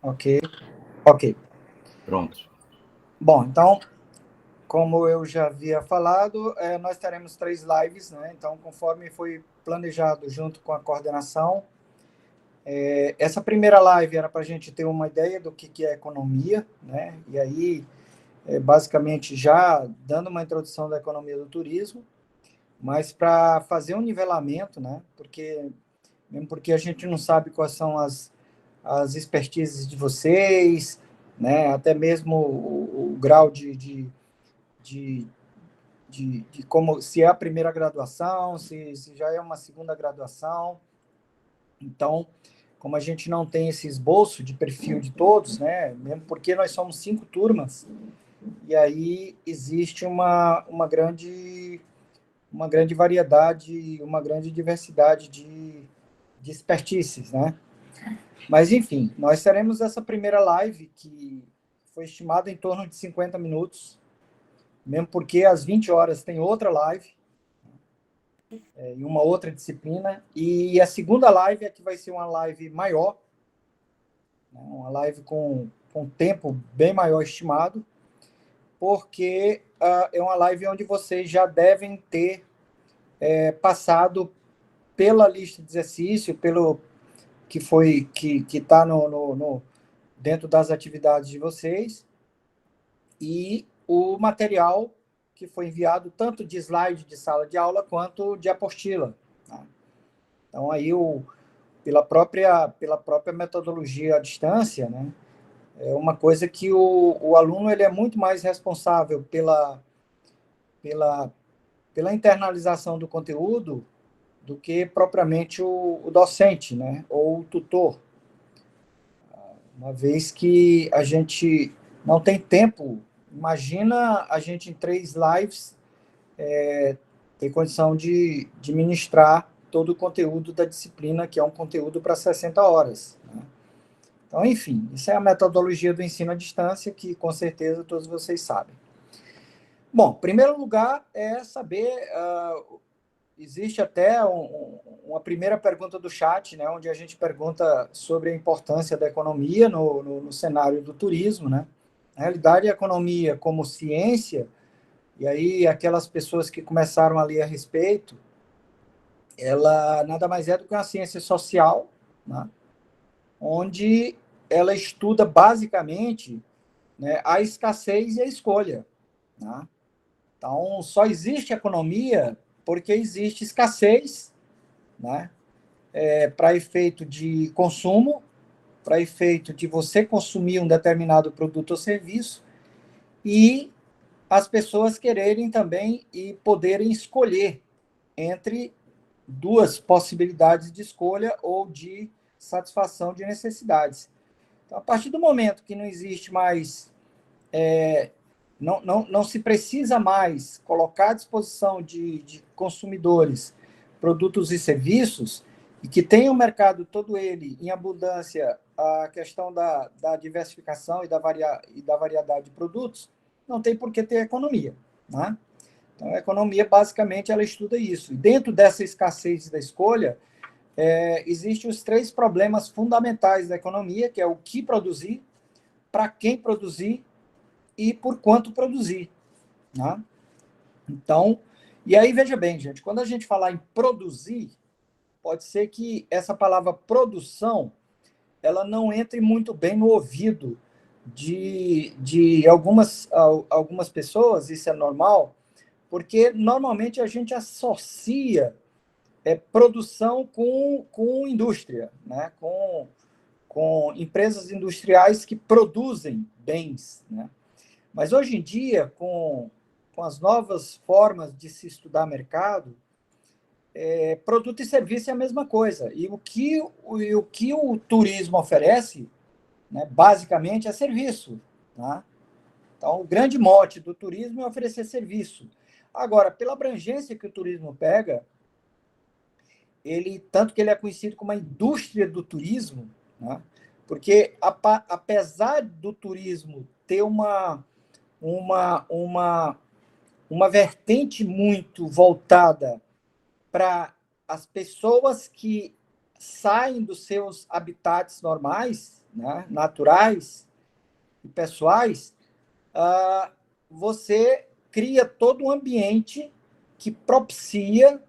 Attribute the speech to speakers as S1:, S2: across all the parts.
S1: Ok, ok.
S2: Pronto.
S1: Bom, então, como eu já havia falado, nós teremos 3 lives, né? Então, conforme foi planejado junto com a coordenação, essa primeira live era para a gente ter uma ideia do que é economia, né? E aí, basicamente, já dando uma introdução da economia do turismo, mas para fazer um nivelamento, né? Mesmo porque a gente não sabe quais são as expertises de vocês, né? Até mesmo o grau de como, se é a primeira graduação, se já é uma segunda graduação. Então, como a gente não tem esse esboço de perfil de todos, né? Mesmo porque nós somos 5 turmas, e aí existe uma grande variedade, uma grande diversidade de expertices, né? Mas, enfim, nós teremos essa primeira live, que foi estimada em torno de 50 minutos, mesmo porque às 20 horas tem outra live, em uma outra disciplina, e a segunda live é que vai ser uma live maior, né? Uma live com tempo bem maior estimado, porque é uma live onde vocês já devem ter passado pela lista de exercício, pelo que está dentro das atividades de vocês, e o material que foi enviado, tanto de slide de sala de aula, quanto de apostila, tá? Então, aí, pela própria metodologia à distância, né, é uma coisa que o aluno ele é muito mais responsável pela, pela internalização do conteúdo do que propriamente o docente, né, ou o tutor, uma vez que a gente não tem tempo. Imagina a gente em 3 lives ter condição de ministrar todo o conteúdo da disciplina, que é um conteúdo para 60 horas. Né? Então, enfim, isso é a metodologia do ensino à distância, que com certeza todos vocês sabem. Bom, em primeiro lugar é saber, existe até uma primeira pergunta do chat, né, onde a gente pergunta sobre a importância da economia no cenário do turismo, né? Na realidade, a economia como ciência, e aí aquelas pessoas que começaram a ler a respeito, ela nada mais é do que uma ciência social, né? Onde ela estuda basicamente, né, a escassez e a escolha, né? Então, só existe economia porque existe escassez, né? Para efeito de consumo, para efeito de você consumir um determinado produto ou serviço, e as pessoas quererem também e poderem escolher entre 2 possibilidades de escolha ou de satisfação de necessidades. Então, a partir do momento que não existe mais, não se precisa mais colocar à disposição de consumidores produtos e serviços, e que tem o mercado todo ele em abundância, a questão da diversificação e da variedade de produtos, não tem por que ter economia, né? Então, a economia, basicamente, ela estuda isso. E dentro dessa escassez da escolha, existem os 3 problemas fundamentais da economia, que é o que produzir, para quem produzir e por quanto produzir, né? Então, e aí, veja bem, gente, quando a gente falar em produzir, pode ser que essa palavra produção, ela não entre muito bem no ouvido de algumas pessoas, isso é normal, porque normalmente a gente associa produção com indústria, né? Com empresas industriais que produzem bens, né? Mas hoje em dia, com as novas formas de se estudar mercado, produto e serviço é a mesma coisa. E o que o turismo oferece, né, basicamente, é serviço, tá? Então, o grande mote do turismo é oferecer serviço. Agora, pela abrangência que o turismo pega, tanto que ele é conhecido como a indústria do turismo, né? Porque apesar do turismo ter uma vertente muito voltada para as pessoas que saem dos seus habitats normais, né, naturais e pessoais, você cria todo um ambiente que propicia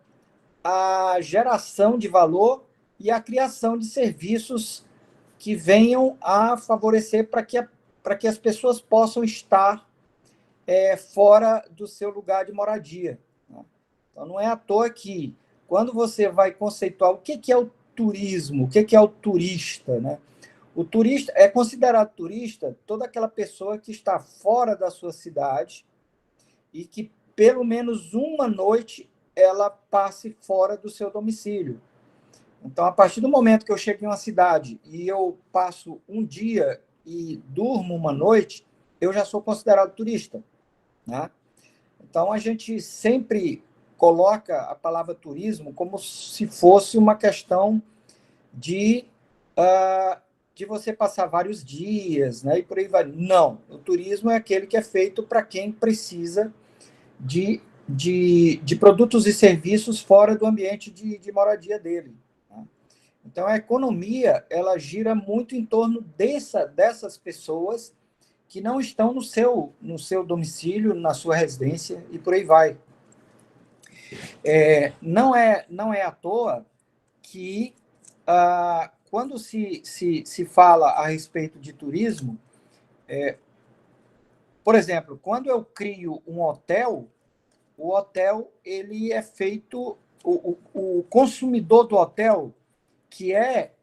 S1: a geração de valor e a criação de serviços que venham a favorecer para que as pessoas possam estar fora do seu lugar de moradia, né? Então, não é à toa que, quando você vai conceituar o que é o turismo, o que é o turista, né? O turista é considerado turista toda aquela pessoa que está fora da sua cidade e que, pelo menos uma noite, ela passe fora do seu domicílio. Então, a partir do momento que eu chego em uma cidade e eu passo um dia e durmo uma noite, eu já sou considerado turista, né? Então, a gente sempre coloca a palavra turismo como se fosse uma questão de, de você passar vários dias, né? E por aí vai. Não, o turismo é aquele que é feito para quem precisa de produtos e serviços fora do ambiente de moradia dele, né? Então, a economia, ela gira muito em torno dessas pessoas que não estão no seu domicílio, na sua residência, e por aí vai. Não é à toa que, quando se fala a respeito de turismo, por exemplo, quando eu crio um hotel, o hotel ele é feito, o consumidor do hotel, que é,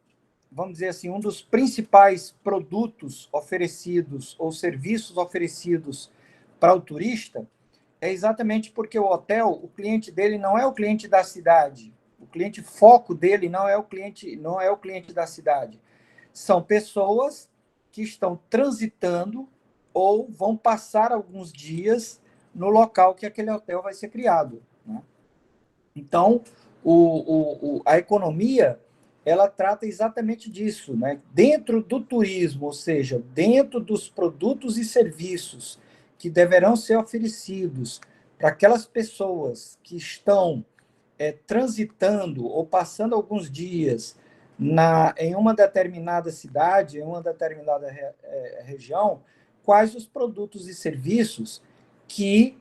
S1: vamos dizer assim, um dos principais produtos oferecidos ou serviços oferecidos para o turista, é exatamente porque o hotel, o cliente dele não é o cliente da cidade. O cliente foco dele não é o cliente da cidade. São pessoas que estão transitando ou vão passar alguns dias no local que aquele hotel vai ser criado, né? Então, a economia, ela trata exatamente disso, né? Dentro do turismo, ou seja, dentro dos produtos e serviços que deverão ser oferecidos para aquelas pessoas que estão transitando ou passando alguns dias em uma determinada cidade, em uma determinada região, quais os produtos e serviços que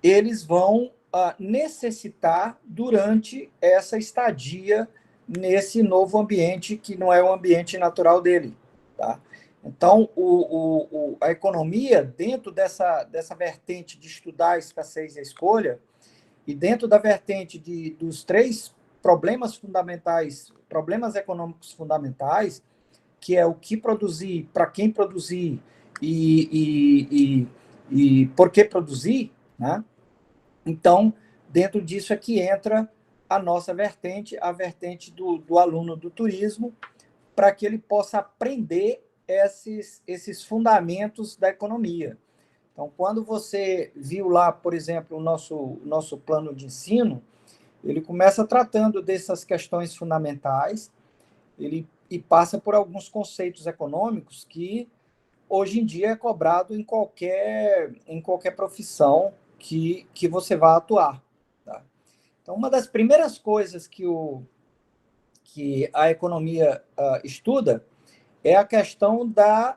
S1: eles vão necessitar durante essa estadia nesse novo ambiente que não é o ambiente natural dele, tá? Então, a economia, dentro dessa vertente de estudar a escassez e a escolha, e dentro da vertente dos três problemas fundamentais, problemas econômicos fundamentais, que é o que produzir, para quem produzir e por que produzir, né? Então, dentro disso é que entra a nossa vertente, a vertente do aluno do turismo, para que ele possa aprender esses fundamentos da economia. Então, quando você viu lá, por exemplo, o nosso plano de ensino, ele começa tratando dessas questões fundamentais, e passa por alguns conceitos econômicos que hoje em dia é cobrado em qualquer profissão que você vá atuar, tá? Então, uma das primeiras coisas que a economia estuda é a questão da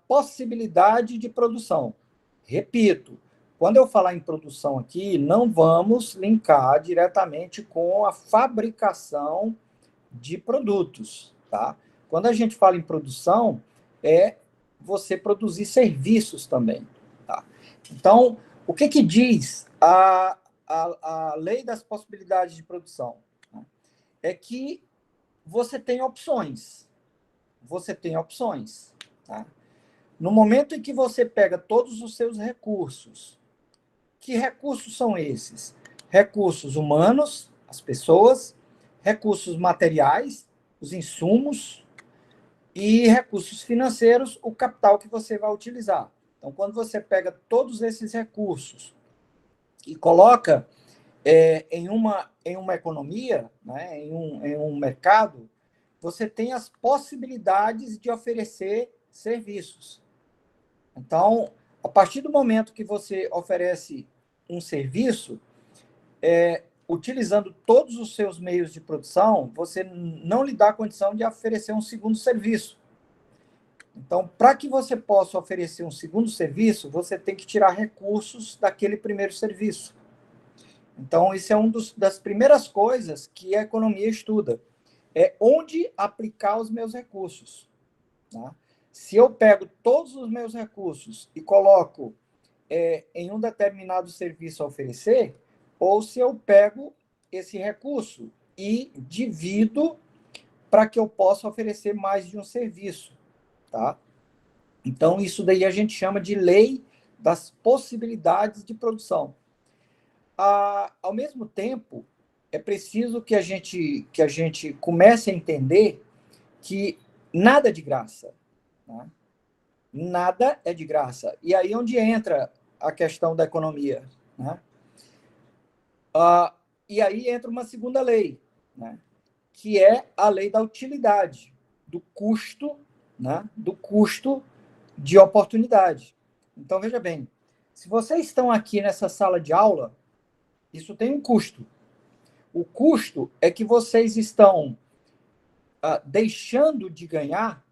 S1: possibilidade de produção. Repito, quando eu falar em produção aqui, não vamos linkar diretamente com a fabricação de produtos, tá? Quando a gente fala em produção, é você produzir serviços também, tá? Então, o que diz a lei das possibilidades de produção? É que você tem opções. Você tem opções, tá? No momento em que você pega todos os seus recursos, que recursos são esses? Recursos humanos, as pessoas, recursos materiais, os insumos, e recursos financeiros, o capital que você vai utilizar. Então, quando você pega todos esses recursos e coloca em uma economia, né, em um mercado, você tem as possibilidades de oferecer serviços. Então, a partir do momento que você oferece um serviço, utilizando todos os seus meios de produção, você não lhe dá condição de oferecer um segundo serviço. Então, para que você possa oferecer um segundo serviço, você tem que tirar recursos daquele primeiro serviço. Então, isso é uma das primeiras coisas que a economia estuda. É onde aplicar os meus recursos. Tá? Se eu pego todos os meus recursos e coloco em um determinado serviço a oferecer, ou se eu pego esse recurso e divido para que eu possa oferecer mais de um serviço. Tá? Então, isso daí a gente chama de lei das possibilidades de produção. Ao mesmo tempo, é preciso que a gente comece a entender que nada é de graça. Né? Nada é de graça. E aí onde entra a questão da economia. Né? E aí entra uma segunda lei, né? Que é a lei da utilidade, do custo, né? Do custo de oportunidade. Então, veja bem, se vocês estão aqui nessa sala de aula, isso tem um custo. O custo é que vocês estão deixando de ganhar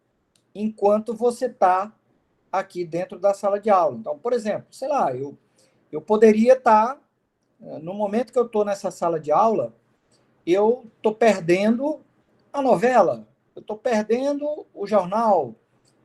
S1: enquanto você está aqui dentro da sala de aula. Então, por exemplo, sei lá, eu poderia estar, no momento que eu estou nessa sala de aula, eu estou perdendo a novela, eu estou perdendo o jornal,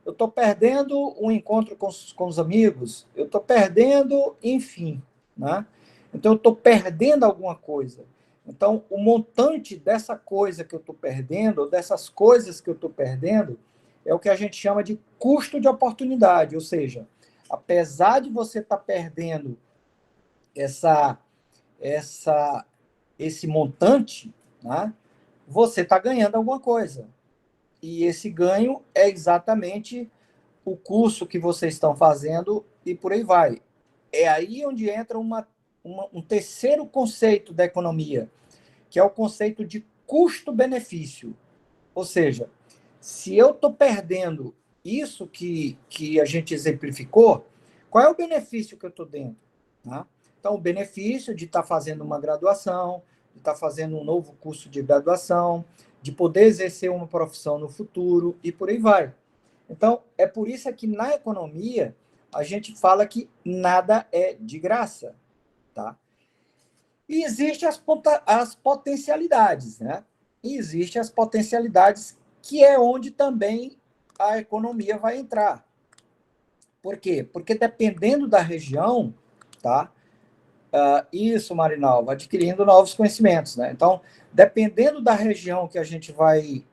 S1: eu estou perdendo o encontro com os amigos, eu estou perdendo, enfim, né? Então, eu estou perdendo alguma coisa. Então, o montante dessa coisa que eu estou perdendo, ou dessas coisas que eu estou perdendo, é o que a gente chama de custo de oportunidade. Ou seja, apesar de você estar perdendo esse montante, né, você está ganhando alguma coisa. E esse ganho é exatamente o curso que vocês estão fazendo e por aí vai. É aí onde entra um terceiro conceito da economia, que é o conceito de custo-benefício. Ou seja, se eu estou perdendo isso que a gente exemplificou, qual é o benefício que eu estou dentro? Tá? Então, o benefício de estar fazendo uma graduação, de estar fazendo um novo curso de graduação, de poder exercer uma profissão no futuro e por aí vai. Então, é por isso que na economia a gente fala que nada é de graça. Tá? E existem as potencialidades, né? E existem as potencialidades, que é onde também a economia vai entrar. Por quê? Porque dependendo da região, tá? Isso, Marinalva, adquirindo novos conhecimentos, né? Então, dependendo da região que a gente vai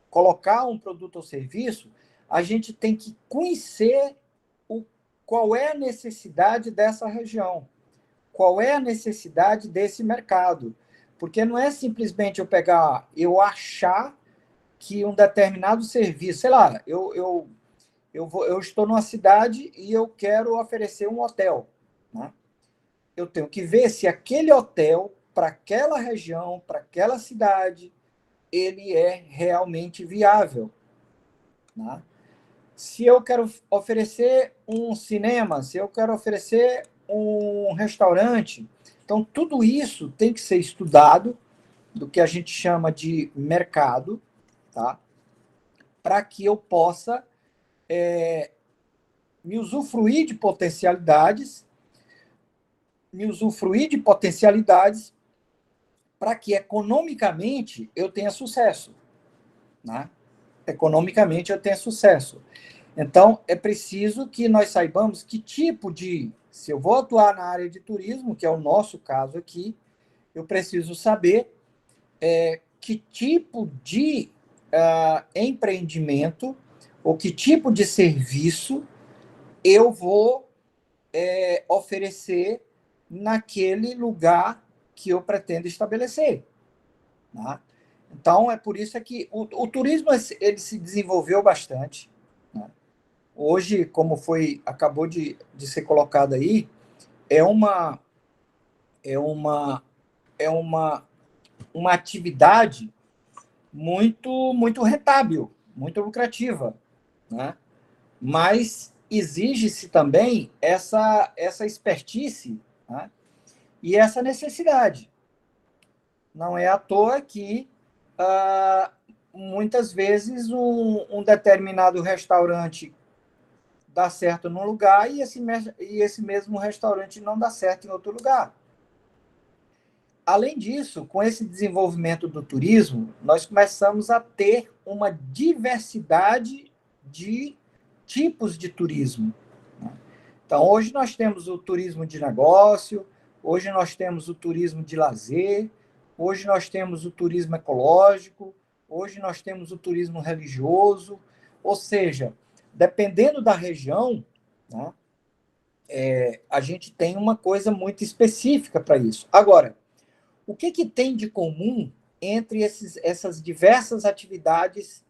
S1: colocar um produto ou serviço, a gente tem que conhecer qual é a necessidade dessa região, qual é a necessidade desse mercado. Porque não é simplesmente eu achar que um determinado serviço, sei lá, eu estou numa cidade e eu quero oferecer um hotel. Né? Eu tenho que ver se aquele hotel, para aquela região, para aquela cidade, ele é realmente viável. Né? Se eu quero oferecer um cinema, se eu quero oferecer um restaurante, então tudo isso tem que ser estudado, do que a gente chama de mercado, tá? Para que eu possa me usufruir de potencialidades, para que economicamente eu tenha sucesso. Né? Economicamente eu tenha sucesso. Então, é preciso que nós saibamos que tipo de... Se eu vou atuar na área de turismo, que é o nosso caso aqui, eu preciso saber que tipo de empreendimento ou que tipo de serviço eu vou oferecer naquele lugar que eu pretendo estabelecer. Né? Então, é por isso que o turismo ele se desenvolveu bastante. Né? Hoje, como acabou de ser colocado aí, é uma atividade muito rentável, muito lucrativa, né? Mas exige-se também essa expertise né? E essa necessidade. Não é à toa que muitas vezes um determinado restaurante dá certo num lugar e esse mesmo restaurante não dá certo em outro lugar. Além disso, com esse desenvolvimento do turismo, nós começamos a ter uma diversidade de tipos de turismo. Então, hoje nós temos o turismo de negócio, hoje nós temos o turismo de lazer, hoje nós temos o turismo ecológico, hoje nós temos o turismo religioso, ou seja, dependendo da região, né, a gente tem uma coisa muito específica para isso. Agora, o que tem de comum entre essas diversas atividades,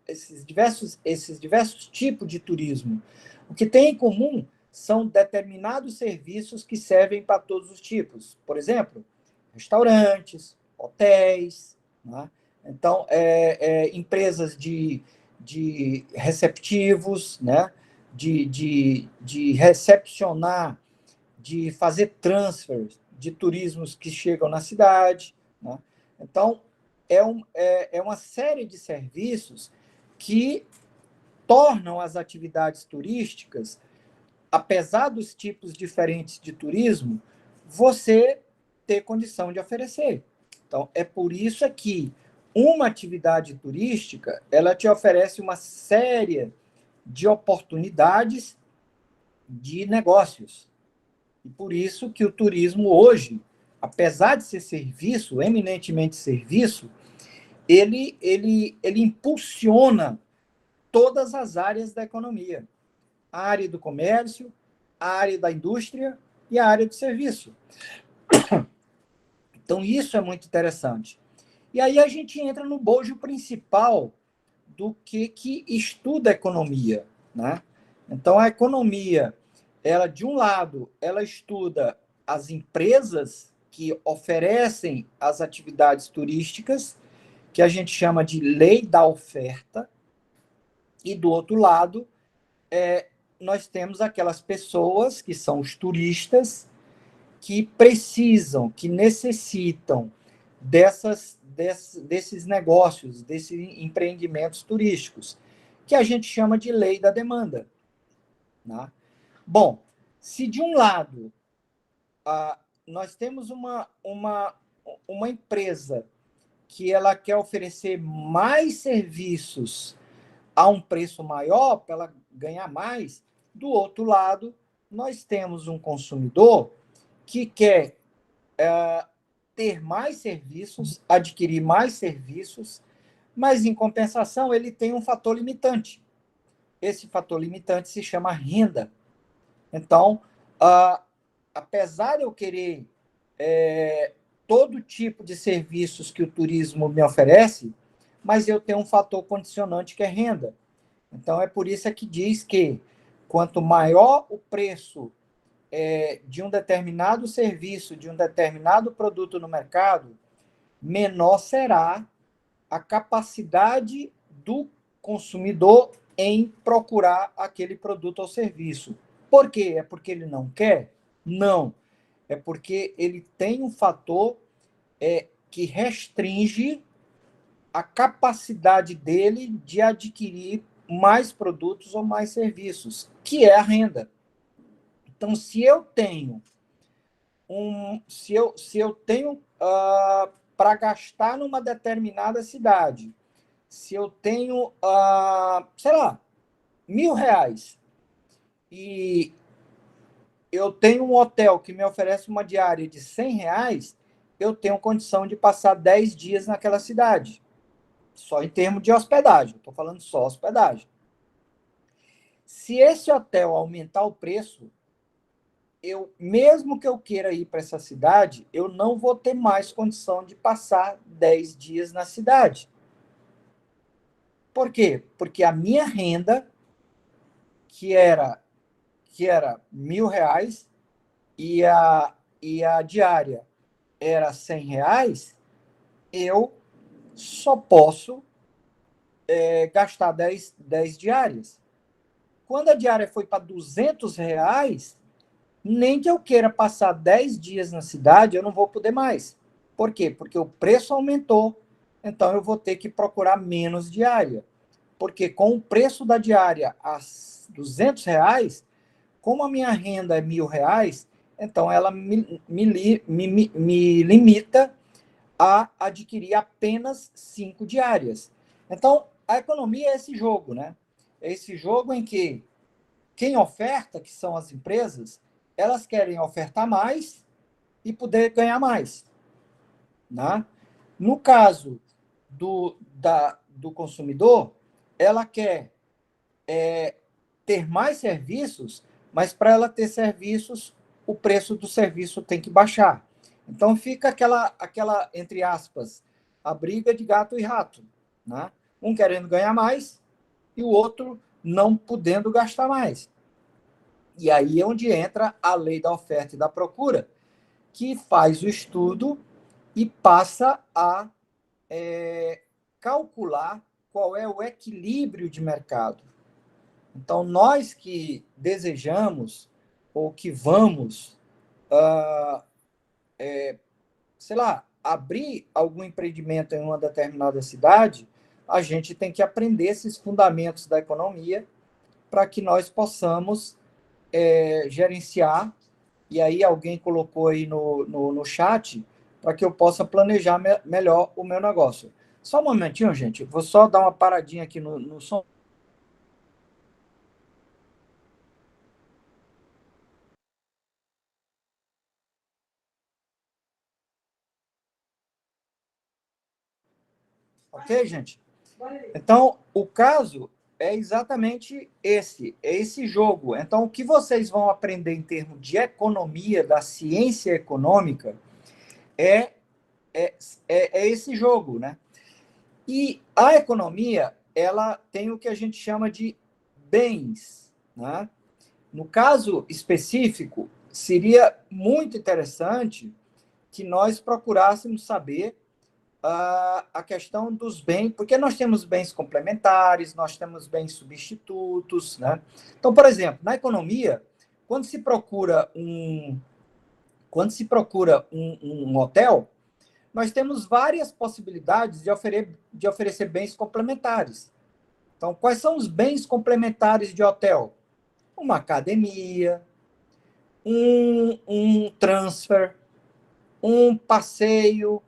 S1: esses diversos tipos de turismo? O que tem em comum são determinados serviços que servem para todos os tipos. Por exemplo, restaurantes, hotéis, né? Então, empresas de receptivos, né? de recepcionar, de fazer transfers de turismos que chegam na cidade, né? Então, é uma série de serviços que tornam as atividades turísticas, apesar dos tipos diferentes de turismo, você ter condição de oferecer. Então, é por isso que uma atividade turística, ela te oferece uma série de oportunidades de negócios. E por isso que o turismo hoje, apesar de ser serviço, eminentemente serviço, ele impulsiona todas as áreas da economia. A área do comércio, a área da indústria e a área do serviço. Então, isso é muito interessante. E aí a gente entra no bojo principal do que estuda a economia, né? Então, a economia, ela, de um lado, ela estuda as empresas que oferecem as atividades turísticas, que a gente chama de lei da oferta, e do outro lado, nós temos aquelas pessoas que são os turistas que precisam, que necessitam desses negócios, desses empreendimentos turísticos, que a gente chama de lei da demanda, né? Bom, se de um lado nós temos uma empresa que ela quer oferecer mais serviços a um preço maior, para ela ganhar mais, do outro lado, nós temos um consumidor que quer ter mais serviços, adquirir mais serviços, mas, em compensação, ele tem um fator limitante. Esse fator limitante se chama renda. Então, apesar de eu querer todo tipo de serviços que o turismo me oferece, mas eu tenho um fator condicionante que é renda. Então, é por isso que diz que quanto maior o preço de um determinado serviço, de um determinado produto no mercado, menor será a capacidade do consumidor em procurar aquele produto ou serviço. Por quê? É porque ele não quer? Não. É porque ele tem um fator que restringe a capacidade dele de adquirir mais produtos ou mais serviços, que é a renda. Então, se eu tenho para gastar numa determinada cidade, se eu tenho, sei lá, R$ 1.000 e eu tenho um hotel que me oferece uma diária de R$ 100, eu tenho condição de passar 10 dias naquela cidade. Só em termos de hospedagem. Estou falando só hospedagem. Se esse hotel aumentar o preço, mesmo que eu queira ir para essa cidade, eu não vou ter mais condição de passar 10 dias na cidade. Por quê? Porque a minha renda, que era R$ 1.000 e a diária era R$ 100, eu só posso gastar 10 diárias. Quando a diária foi para R$ 200, Nem que eu queira passar 10 dias na cidade, eu não vou poder mais. Por quê? Porque o preço aumentou, então eu vou ter que procurar menos diária. Porque com o preço da diária a R$ 200, como a minha renda é R$ 1.000, então ela me limita a adquirir apenas 5 diárias. Então, a economia é esse jogo, né? É esse jogo em que quem oferta, que são as empresas, elas querem ofertar mais e poder ganhar mais, né? No caso do consumidor, ela quer ter mais serviços, mas para ela ter serviços, o preço do serviço tem que baixar. Então fica aquela entre aspas, a briga de gato e rato, né? Um querendo ganhar mais e o outro não podendo gastar mais. E aí é onde entra a lei da oferta e da procura, que faz o estudo e passa a calcular qual é o equilíbrio de mercado. Então, nós que desejamos ou que vamos, sei lá, abrir algum empreendimento em uma determinada cidade, a gente tem que aprender esses fundamentos da economia para que nós possamos gerenciar. E aí alguém colocou aí no chat para que eu possa planejar melhor o meu negócio. Só um momentinho, gente. Vou só dar uma paradinha aqui no som. Ok, gente? Então, o caso é exatamente é esse jogo. Então, o que vocês vão aprender em termos de economia, da ciência econômica, é, é, é esse jogo, né? E a economia, ela tem o que a gente chama de bens, né? No caso específico, seria muito interessante que nós procurássemos saber a questão dos bens, porque nós temos bens complementares, nós temos bens substitutos, né? Então, por exemplo, na economia, quando se procura um hotel, nós temos várias possibilidades de oferecer bens complementares. Então, quais são os bens complementares de hotel? Uma academia, um transfer, um passeio,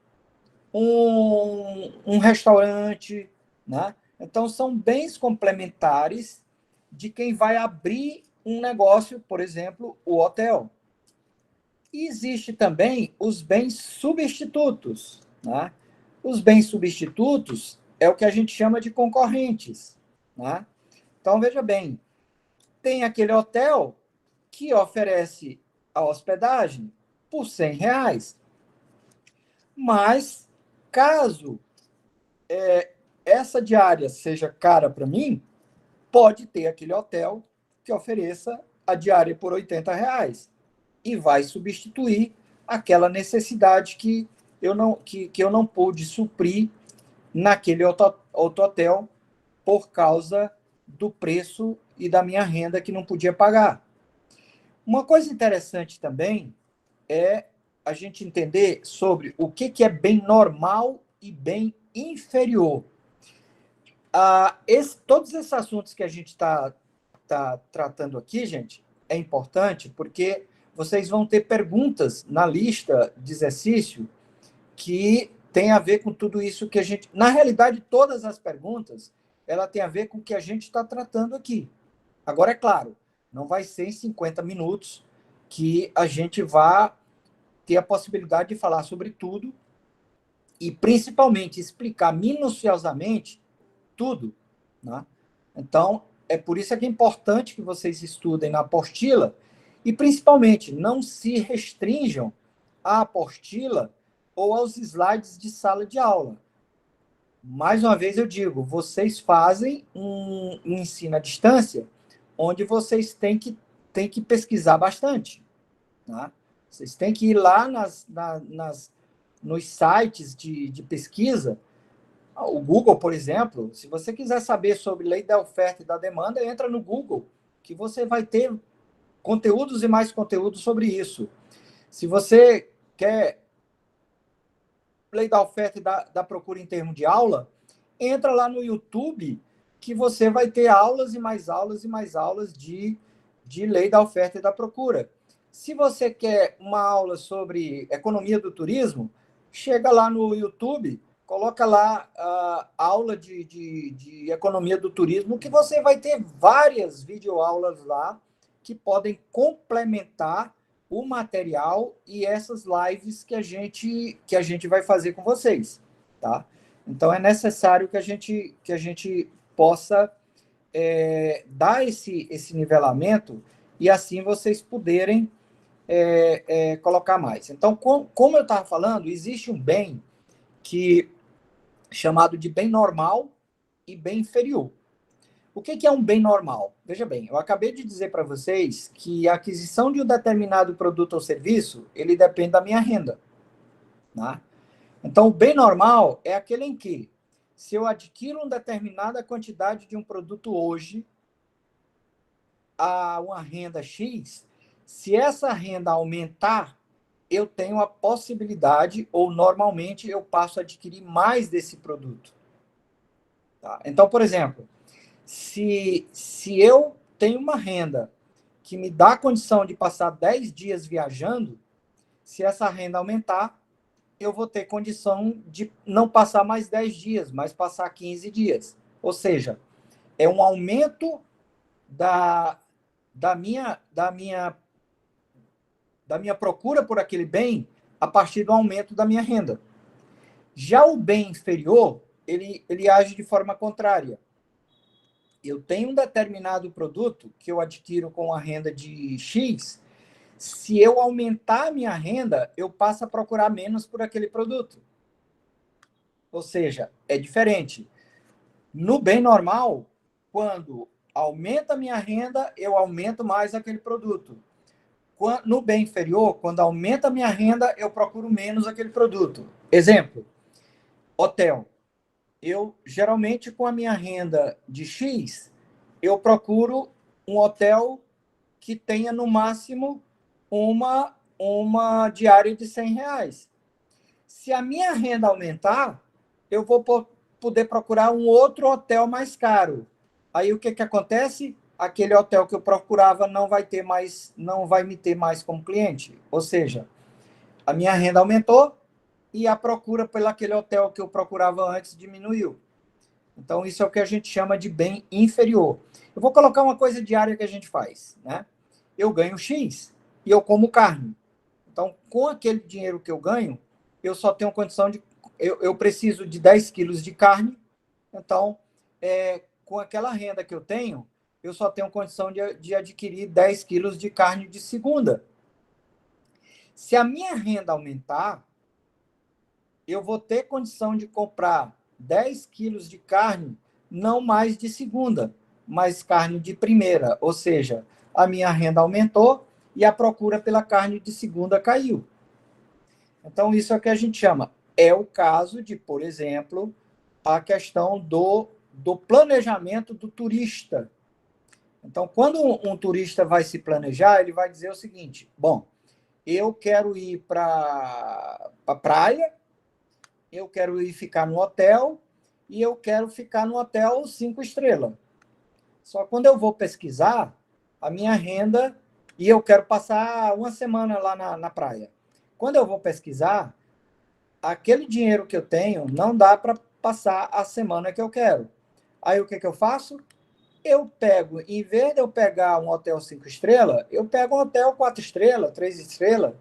S1: um restaurante, né? Então, são bens complementares de quem vai abrir um negócio, por exemplo, o hotel. E existe também os bens substitutos, né? Os bens substitutos é o que a gente chama de concorrentes, né? Então, veja bem, tem aquele hotel que oferece a hospedagem por R$ 100, mas caso essa diária seja cara para mim, pode ter aquele hotel que ofereça a diária por R$ 80 e vai substituir aquela necessidade que eu não pude suprir naquele outro hotel por causa do preço e da minha renda que não podia pagar. Uma coisa interessante também é a gente entender sobre o que é bem normal e bem inferior. Todos esses assuntos que a gente tá tratando aqui, gente, é importante porque vocês vão ter perguntas na lista de exercício que tem a ver com tudo isso que a gente... Na realidade, todas as perguntas, ela tem a ver com o que a gente está tratando aqui. Agora, é claro, não vai ser em 50 minutos que a gente vai ter a possibilidade de falar sobre tudo e, principalmente, explicar minuciosamente tudo, né? Então, é por isso que é importante que vocês estudem na apostila e, principalmente, não se restringam à apostila ou aos slides de sala de aula. Mais uma vez eu digo, vocês fazem um ensino à distância onde vocês têm que pesquisar bastante, né? Vocês têm que ir lá nos sites de pesquisa. O Google, por exemplo, se você quiser saber sobre lei da oferta e da demanda, entra no Google, que você vai ter conteúdos e mais conteúdos sobre isso. Se você quer lei da oferta e da procura em termos de aula, entra lá no YouTube, que você vai ter aulas e mais aulas e mais aulas de lei da oferta e da procura. Se você quer uma aula sobre economia do turismo, chega lá no YouTube, coloca lá a aula de economia do turismo, que você vai ter várias videoaulas lá que podem complementar o material e essas lives que a gente vai fazer com vocês, tá? Então é necessário que a gente possa dar esse nivelamento e assim vocês poderem colocar mais. Então, como eu estava falando, existe um bem que chamado de bem normal e bem inferior. O que é um bem normal? Veja bem, eu acabei de dizer para vocês que a aquisição de um determinado produto ou serviço, ele depende da minha renda. Tá? Então, o bem normal é aquele em que, se eu adquiro uma determinada quantidade de um produto hoje, a uma renda X, se essa renda aumentar, eu tenho a possibilidade, ou normalmente eu passo a adquirir mais desse produto. Tá? Então, por exemplo, se eu tenho uma renda que me dá a condição de passar 10 dias viajando, se essa renda aumentar, eu vou ter condição de não passar mais 10 dias, mas passar 15 dias. Ou seja, é um aumento da minha procura por aquele bem a partir do aumento da minha renda. Já o bem inferior, ele age de forma contrária. Eu tenho um determinado produto que eu adquiro com a renda de X, se eu aumentar a minha renda, eu passo a procurar menos por aquele produto. Ou seja, é diferente. No bem normal, quando aumenta a minha renda, eu aumento mais aquele produto. No bem inferior, quando aumenta a minha renda, eu procuro menos aquele produto. Exemplo, hotel. Eu, geralmente, com a minha renda de X, eu procuro um hotel que tenha, no máximo, uma diária de R$ 100. Se a minha renda aumentar, eu vou poder procurar um outro hotel mais caro. Aí o que acontece? Aquele hotel que eu procurava não vai me ter mais como cliente. Ou seja, a minha renda aumentou e a procura pelo aquele hotel que eu procurava antes diminuiu. Então, isso é o que a gente chama de bem inferior. Eu vou colocar uma coisa diária que a gente faz, né? Eu ganho X e eu como carne. Então, com aquele dinheiro que eu ganho, eu só tenho condição de... Eu preciso de 10 quilos de carne. Então, com aquela renda que eu tenho, eu só tenho condição de adquirir 10 quilos de carne de segunda. Se a minha renda aumentar, eu vou ter condição de comprar 10 quilos de carne, não mais de segunda, mas carne de primeira. Ou seja, a minha renda aumentou e a procura pela carne de segunda caiu. Então, isso é o que a gente chama. É o caso de, por exemplo, a questão do planejamento do turista. Então, quando um turista vai se planejar, ele vai dizer o seguinte: bom, eu quero ir para a praia, eu quero ir ficar no hotel e eu quero ficar no hotel 5 estrelas. Só quando eu vou pesquisar a minha renda e eu quero passar uma semana lá na praia. Quando eu vou pesquisar, aquele dinheiro que eu tenho não dá para passar a semana que eu quero. Aí o que eu faço? Eu pego, em vez de eu pegar um hotel 5 estrelas, eu pego um hotel 4 estrelas, 3 estrelas,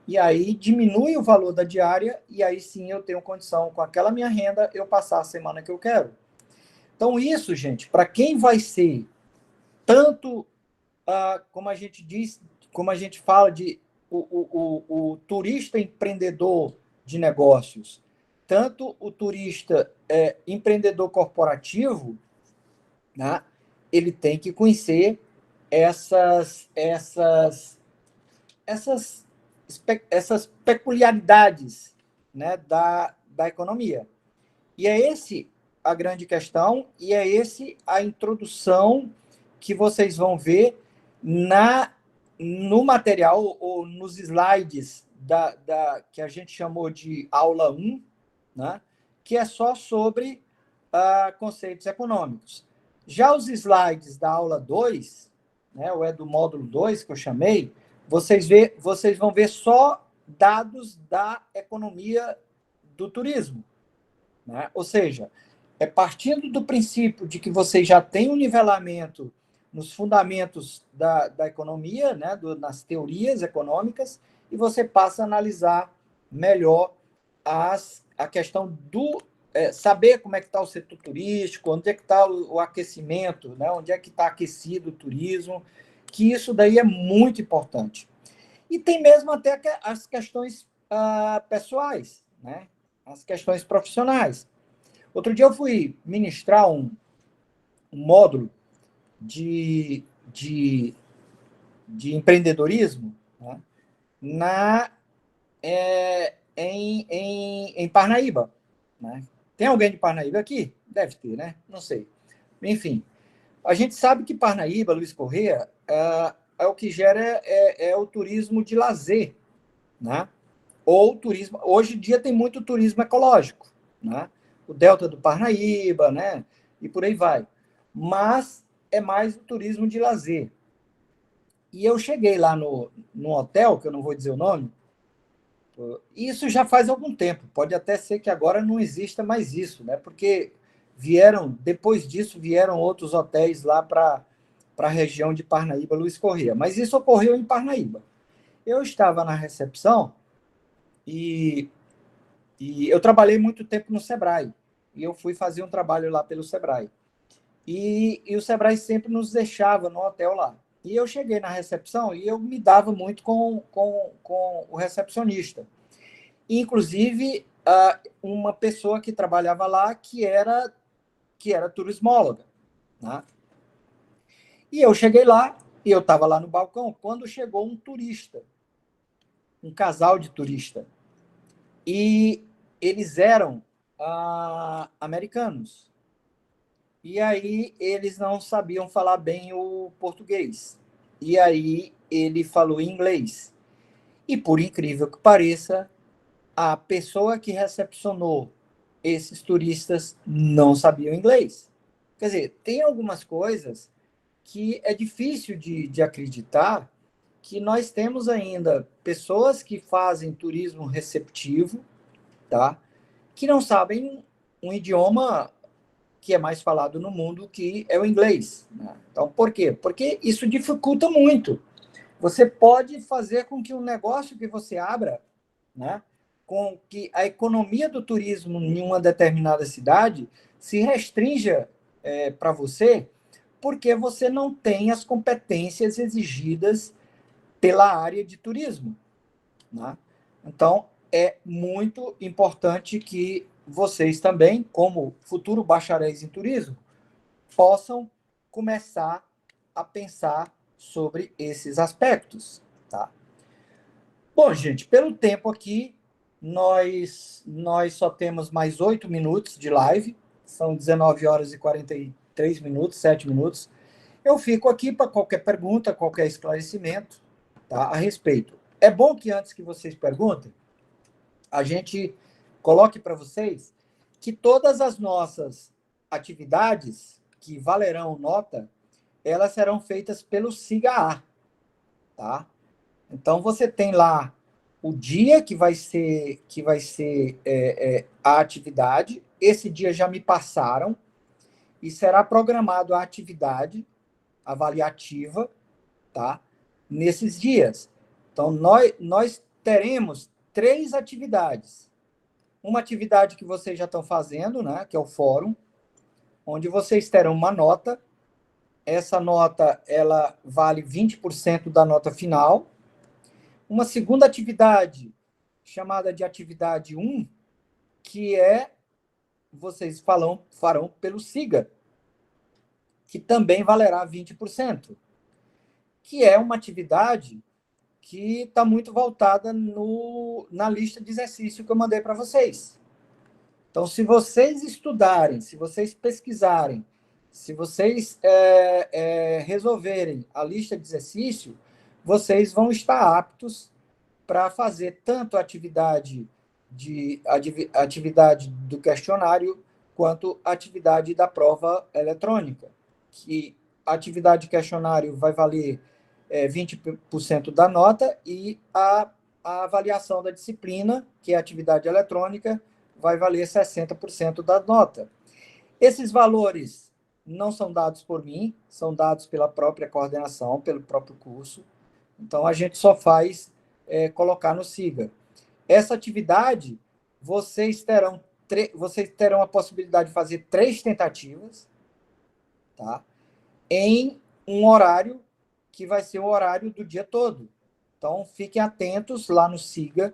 S1: e aí diminui o valor da diária, e aí sim eu tenho condição, com aquela minha renda, eu passar a semana que eu quero. Então isso, gente, para quem vai ser tanto, como a gente diz, como a gente fala de o turista empreendedor de negócios, tanto o turista empreendedor corporativo, né, ele tem que conhecer essas peculiaridades, né, da economia. E é esse a grande questão, e é esse a introdução que vocês vão ver no material ou nos slides que a gente chamou de aula 1, né, que é só sobre conceitos econômicos. Já os slides da aula 2, né, ou é do módulo 2 que eu chamei, vocês vão ver só dados da economia do turismo, né? Ou seja, é partindo do princípio de que você já tem um nivelamento nos fundamentos da economia, né, nas teorias econômicas, e você passa a analisar melhor a questão do saber como é que está o setor turístico, onde é que está o aquecimento, né, onde é que está aquecido o turismo, que isso daí é muito importante. E tem mesmo até as questões pessoais, né, as questões profissionais. Outro dia eu fui ministrar um módulo de, de, de empreendedorismo, né, em Parnaíba. Né? Tem alguém de Parnaíba aqui? Deve ter, né? Não sei. Enfim, a gente sabe que Parnaíba, Luiz Corrêa, é o que gera o turismo de lazer, né? Ou turismo. Hoje em dia tem muito turismo ecológico, né? O Delta do Parnaíba, né? E por aí vai. Mas é mais o turismo de lazer. E eu cheguei lá no hotel, que eu não vou dizer o nome, isso já faz algum tempo. Pode até ser que agora não exista mais isso, né? Porque depois disso, vieram outros hotéis lá para a região de Parnaíba, Luiz Corrêa. Mas isso ocorreu em Parnaíba. Eu estava na recepção e eu trabalhei muito tempo no Sebrae. E eu fui fazer um trabalho lá pelo Sebrae. E o Sebrae sempre nos deixava no hotel lá. E eu cheguei na recepção e eu me dava muito com o recepcionista. Inclusive, uma pessoa que trabalhava lá que era turismóloga. Né? E eu cheguei lá, e eu estava lá no balcão, quando chegou um turista, um casal de turista. E eles eram americanos. E aí eles não sabiam falar bem o português. E aí ele falou inglês. E por incrível que pareça, a pessoa que recepcionou esses turistas não sabiam inglês. Quer dizer, tem algumas coisas que é difícil de acreditar que nós temos ainda pessoas que fazem turismo receptivo, tá? Que não sabem um idioma que é mais falado no mundo, que é o inglês. Né? Então, por quê? Porque isso dificulta muito. Você pode fazer com que um negócio que você abra, né, com que a economia do turismo em uma determinada cidade se restrinja para você, porque você não tem as competências exigidas pela área de turismo. Né? Então, é muito importante que vocês também, como futuro bacharéis em turismo, possam começar a pensar sobre esses aspectos. Tá? Bom, gente, pelo tempo aqui, nós só temos mais 8 minutos de live, são 19 horas e 43 minutos, 7 minutos. Eu fico aqui para qualquer pergunta, qualquer esclarecimento, tá, a respeito. É bom que antes que vocês perguntem, a gente coloque para vocês que todas as nossas atividades que valerão nota, elas serão feitas pelo SIGA-A, tá? Então você tem lá o dia que vai ser a atividade. Esse dia já me passaram e será programado a atividade avaliativa, tá? Nesses dias. Então nós teremos 3 atividades. Uma atividade que vocês já estão fazendo, né? Que é o fórum, onde vocês terão uma nota. Essa nota ela vale 20% da nota final. Uma segunda atividade, chamada de atividade 1, que vocês farão pelo SIGA, que também valerá 20%, que é uma atividade que está muito voltada na lista de exercício que eu mandei para vocês. Então, se vocês estudarem, se vocês pesquisarem, se vocês resolverem a lista de exercício, vocês vão estar aptos para fazer tanto a atividade do questionário quanto a atividade da prova eletrônica, que a atividade de questionário vai valer 20% da nota e a avaliação da disciplina, que é a atividade eletrônica, vai valer 60% da nota. Esses valores não são dados por mim, são dados pela própria coordenação, pelo próprio curso. Então, a gente só faz colocar no SIGA. Essa atividade, vocês terão a possibilidade de fazer 3 tentativas, tá? Em um horário que vai ser o horário do dia todo. Então, fiquem atentos lá no SIGA,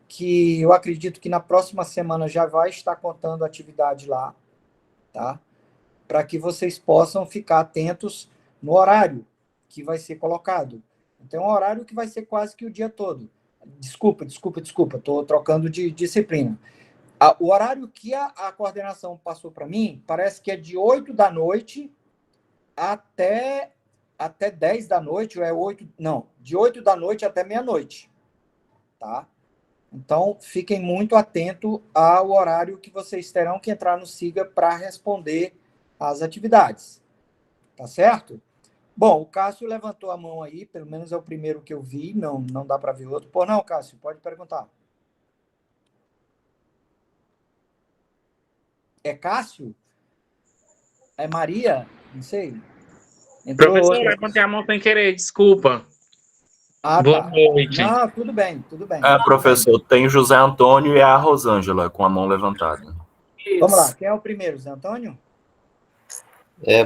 S1: que eu acredito que na próxima semana já vai estar contando a atividade lá, tá? Para que vocês possam ficar atentos no horário que vai ser colocado. Então, é um horário que vai ser quase que o dia todo. Desculpa, estou trocando de disciplina. O horário que a coordenação passou para mim, parece que é de 8 da noite até 10 da noite, ou é 8, não, de 8 da noite até meia-noite, tá? Então, fiquem muito atentos ao horário que vocês terão que entrar no SIGA para responder às atividades, tá certo? Bom, o Cássio levantou a mão aí, pelo menos é o primeiro que eu vi, não dá para ver outro. Pô, não, Cássio, pode perguntar. É Cássio? É Maria? Não sei. Entrou
S2: Professor,
S1: outra.
S2: levantei a mão sem querer, desculpa. Boa
S1: Tá.
S2: noite.
S1: Não, tudo bem, tudo bem.
S3: Professor, tem José Antônio e a Rosângela com a mão levantada.
S1: Vamos lá, quem é o primeiro, Zé Antônio?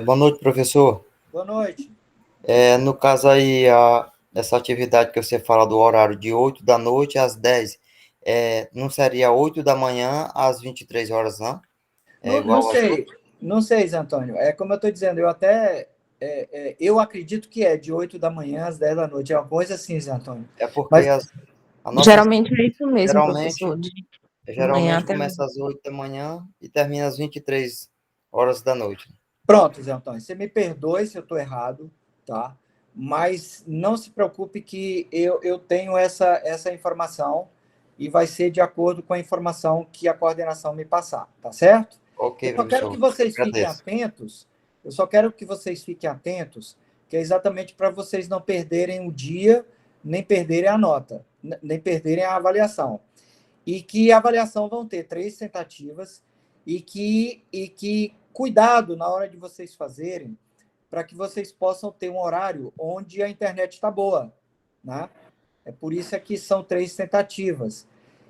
S4: Boa noite, professor.
S1: Boa noite.
S4: No caso aí, essa atividade que você fala do horário de 8 da noite às 10, não seria 8 da manhã às 23 horas, não?
S1: Não sei, Zé Antônio. É como eu estou dizendo, eu acredito que é de 8 da manhã às 10 da noite. É uma coisa assim, Zé Antônio.
S4: É porque
S5: geralmente é isso mesmo,
S4: geralmente,
S5: professor.
S4: Geralmente começa às 8 da manhã e termina às 23 horas da noite.
S1: Pronto, Zé Antônio. Você me perdoe se eu estou errado, tá? Mas não se preocupe que eu tenho essa informação e vai ser de acordo com a informação que a coordenação me passar, tá certo?
S4: Ok,
S1: Eu só quero que vocês fiquem atentos. Eu só quero que vocês fiquem atentos, que é exatamente para vocês não perderem o dia, nem perderem a nota, nem perderem a avaliação. E que a avaliação vão ter 3 tentativas e que cuidado na hora de vocês fazerem, para que vocês possam ter um horário onde a internet está boa, né? É por isso que são 3 tentativas.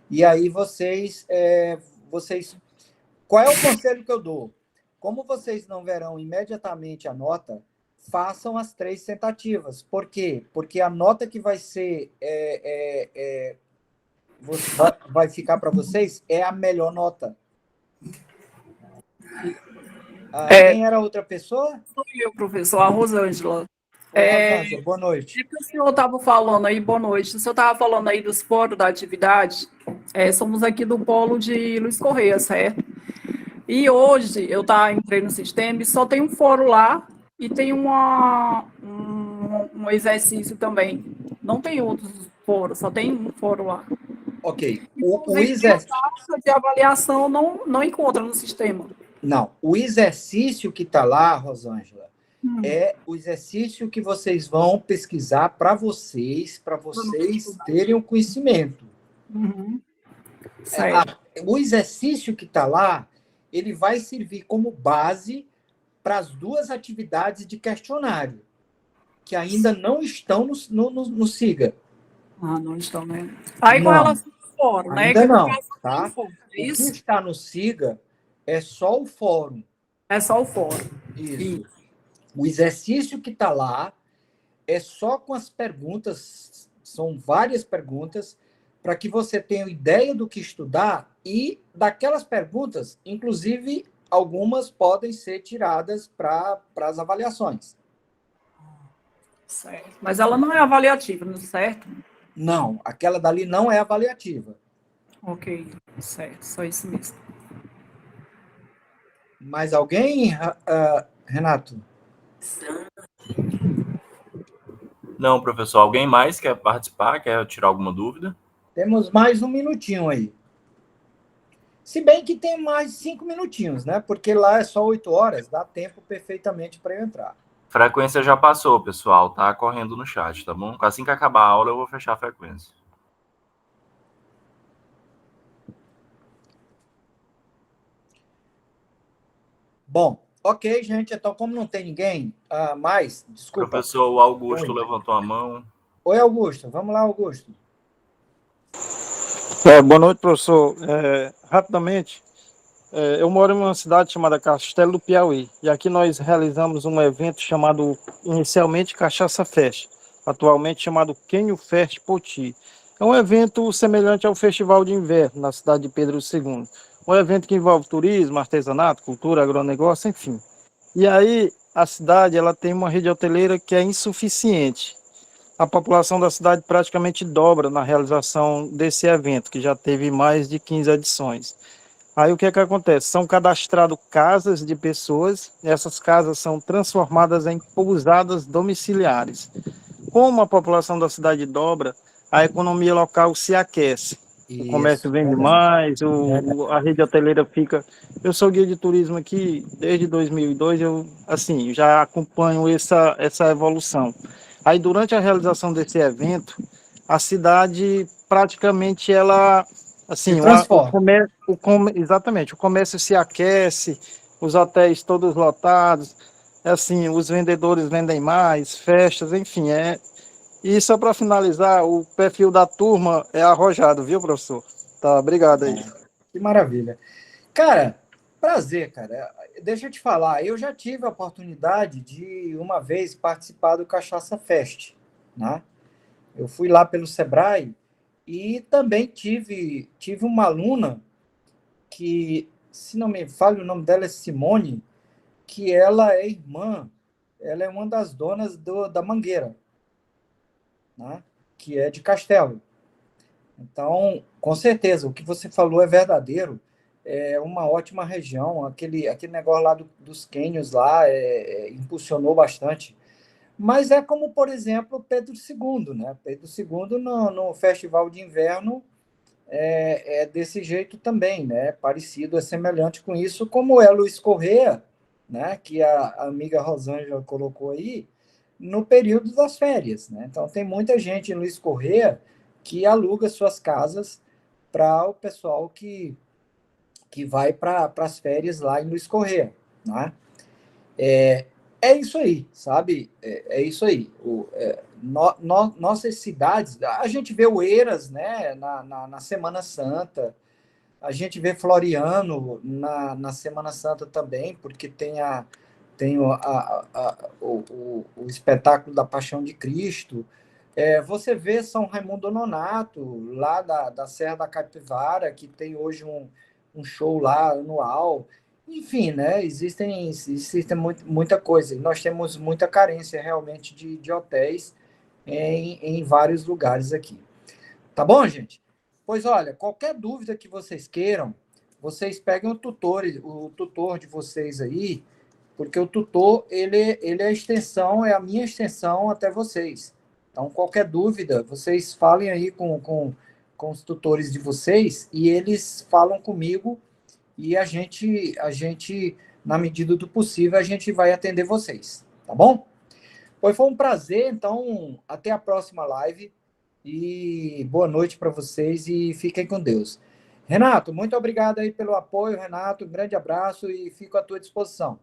S1: E aí vocês... Qual é o conselho que eu dou? Como vocês não verão imediatamente a nota, façam as 3 tentativas. Por quê? Porque a nota que vai ser... vai ficar para vocês é a melhor nota. Quem era a outra pessoa?
S6: Sou eu, professor, a Rosângela.
S1: Rosângela, boa noite.
S6: O senhor estava falando aí, boa noite. O senhor estava falando aí dos fóruns da atividade. Somos aqui do polo de Luiz Correia, certo? E hoje eu entrei no sistema e só tem um fórum lá e tem um exercício também. Não tem outros fóruns, só tem um fórum lá.
S1: Ok. O exercício
S6: de avaliação não encontra no sistema.
S1: Não. O exercício que está lá, Rosângela, é o exercício que vocês vão pesquisar para vocês terem o conhecimento. O exercício que está lá, ele vai servir como base para as 2 atividades de questionário, que ainda não estão no SIGA.
S6: Não estão, né? Aí com relação ao fórum, né?
S1: Ainda não, tá?
S6: O
S1: que está no SIGA é só o fórum.
S6: É só o fórum.
S1: Isso. O exercício que está lá é só com as perguntas, são várias perguntas, para que você tenha ideia do que estudar e daquelas perguntas, inclusive, algumas podem ser tiradas para as avaliações.
S6: Certo. Mas ela não é avaliativa, não é certo?
S1: Não, aquela dali não é avaliativa.
S6: Ok, certo, só isso mesmo.
S1: Mais alguém, Renato?
S3: Não, professor. Alguém mais quer participar? Quer tirar alguma dúvida?
S1: Temos mais um minutinho aí. Se bem que tem mais 5 minutinhos, né? Porque lá é só 8 horas, dá tempo perfeitamente para eu entrar.
S3: Frequência já passou, pessoal. Tá correndo no chat, tá bom? Assim que acabar a aula, eu vou fechar a frequência.
S1: Bom, ok, gente. Então, como não tem ninguém mais, desculpa.
S3: Professor, o Augusto levantou a mão.
S1: Oi, Augusto. Vamos lá, Augusto.
S7: Boa noite, professor. Rapidamente, eu moro em uma cidade chamada Castelo do Piauí, e aqui nós realizamos um evento chamado, inicialmente, Cachaça Fest, atualmente chamado Quenio Fest Poti. É um evento semelhante ao Festival de Inverno, na cidade de Pedro II. Um evento que envolve turismo, artesanato, cultura, agronegócio, enfim. E aí, a cidade ela tem uma rede hoteleira que é insuficiente. A população da cidade praticamente dobra na realização desse evento, que já teve mais de 15 edições. Aí o que é que acontece? São cadastradas casas de pessoas, e essas casas são transformadas em pousadas domiciliares. Como a população da cidade dobra, a economia local se aquece. O comércio vende mais, a rede hoteleira fica... Eu sou guia de turismo aqui desde 2002, eu já acompanho essa evolução. Aí, durante a realização desse evento, a cidade praticamente ela, assim, exatamente, o comércio se aquece, os hotéis todos lotados, assim, os vendedores vendem mais, festas, enfim, E só para finalizar, o perfil da turma é arrojado, viu, professor? Tá, obrigado aí.
S1: Que maravilha. Cara, prazer, cara. Deixa eu te falar, eu já tive a oportunidade de, uma vez, participar do Cachaça Fest, né? Eu fui lá pelo Sebrae e também tive uma aluna que, se não me falha, o nome dela é Simone, que ela é irmã, ela é uma das donas da Mangueira, né? Que é de Castelo. Então, com certeza, o que você falou é verdadeiro. É uma ótima região. Aquele negócio lá dos cânions lá impulsionou bastante. Mas é como, por exemplo, Pedro II, né? Pedro II, no Festival de Inverno, é desse jeito também, né? Parecido, é semelhante com isso, como é Luiz Correia, né? Que a amiga Rosângela colocou aí, no período das férias, né? Então, tem muita gente em Luiz Correia que aluga suas casas para o pessoal que vai para as férias lá em Luiz Correia, né? É isso aí, sabe? É isso aí. Nossas cidades, a gente vê Oeiras, né, na Semana Santa, a gente vê Floriano na Semana Santa também, porque tem o espetáculo da Paixão de Cristo. Você vê São Raimundo Nonato, lá da Serra da Capivara, que tem hoje um show lá anual. Enfim, né? Existem muita coisa. Nós temos muita carência realmente de hotéis em vários lugares aqui. Tá bom, gente? Pois olha, qualquer dúvida que vocês queiram, vocês peguem o tutor de vocês aí, porque o tutor, ele é a extensão, é a minha extensão até vocês. Então, qualquer dúvida, vocês falem aí com os tutores de vocês e eles falam comigo e a gente, na medida do possível, a gente vai atender vocês, tá bom? Pois foi um prazer, então, até a próxima live e boa noite para vocês e fiquem com Deus. Renato, muito obrigado aí pelo apoio, Renato, um grande abraço e fico à tua disposição.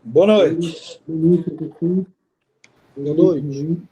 S1: Boa noite. Boa noite.